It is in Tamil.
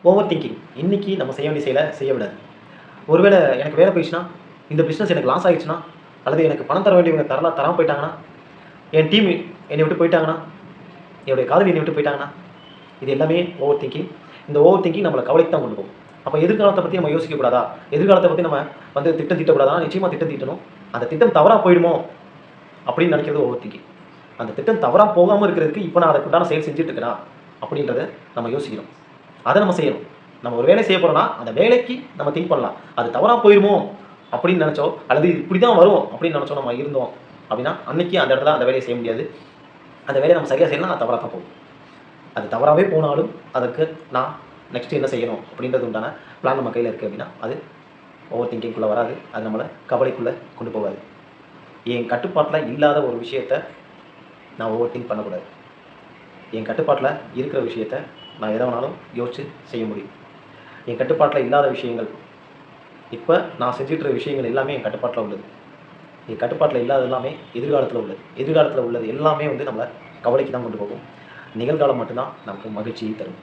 Over thinking. இன்னைக்கு நம்ம செய்ய வேண்டிய செயலை செய்ய விடாது. ஒருவேளை எனக்கு வேலை போயிடுச்சுன்னா, இந்த பிசினஸ் எனக்கு லாஸ் ஆயிடுச்சுன்னா, அல்லது எனக்கு பணம் தர வேண்டியவங்க தராம போயிட்டாங்கன்னா, என் டீம் என்னை விட்டு போயிட்டாங்கன்னா, என்னுடைய காதலி என்னை விட்டு போயிட்டாங்கன்னா, இது எல்லாமே ஓவர் திங்கிங். இந்த ஓவர் திங்கிங் நம்மள கவலைக்கு தான் கொண்டு போகும். அப்ப எதிர்காலத்த பத்தி நம்ம யோசிக்கக்கூடாதா? எதிர்காலத்த பத்தி நம்ம திட்டம் தீட்டக்கூடாதா? நிச்சயமா திட்டம் தீட்டணும். அந்த திட்டம் தவறா போயிடுமோ! அப்படின்னு நினைக்கிறது ஓவர் திங்கிங். அந்த திட்டம் தவறா போகாம இருக்கிறதுக்கு இப்ப நான் அதுக்குண்டான செயல் செஞ்சுட்டு இருக்கிறேனா? அப்படின்றத நம்ம யோசிக்கணும். அத நம்ம செய்யணும். நம்ம ஒரு வேலை செய்ய போறோம்னா, அந்த வேலைக்கு நம்ம திங்க் பண்ணலாம். அது தவறா போயிருமோ! அப்படின்னு நினைச்சோ, அல்லது இது இப்படி தான் வரும் அப்படின்னு நினைச்சோ நம்ம இருந்தோம் அப்படின்னா, அன்னைக்கு அந்த இடத்துல அந்த வேலைய செய்ய முடியாது. அந்த வேலைய நம்ம சரியா செய்யலனா அது தவறா தான் போகும். அது தவறாவே போனாலும், அதற்கு நான் நெக்ஸ்ட் என்ன செய்யணும் அப்படின்றது உண்டான பிளான் நம்ம கையில இருக்கு அப்படின்னா, அது ஓவர் திங்கிங்குள்ள வராது. அது நம்மள கவலைக்குள்ள கொண்டு போகாது. என் கட்டுப்பாட்டுல இல்லாத ஒரு விஷயத்த நான் ஓவர் திங்க் பண்ணக்கூடாது. என் கட்டுப்பாட்டுல இருக்கிற விஷயத்த நான் எத வேணாலும் யோசிச்சு செய்ய முடியும். என் கட்டுப்பாட்டுல இல்லாத விஷயங்கள், இப்ப நான் செஞ்சுட்டு இருக்கிற விஷயங்கள் எல்லாமே என் கட்டுப்பாட்டுல உள்ளது. என் கட்டுப்பாட்டுல இல்லாதது எல்லாமே எதிர்காலத்துல உள்ளது. எதிர்காலத்துல உள்ளது எல்லாமே நம்மள கவலைக்கு தான் கொண்டு போகும். நிகழ்காலம் மட்டும் தான் நமக்கு மகிழ்ச்சியை தரும்.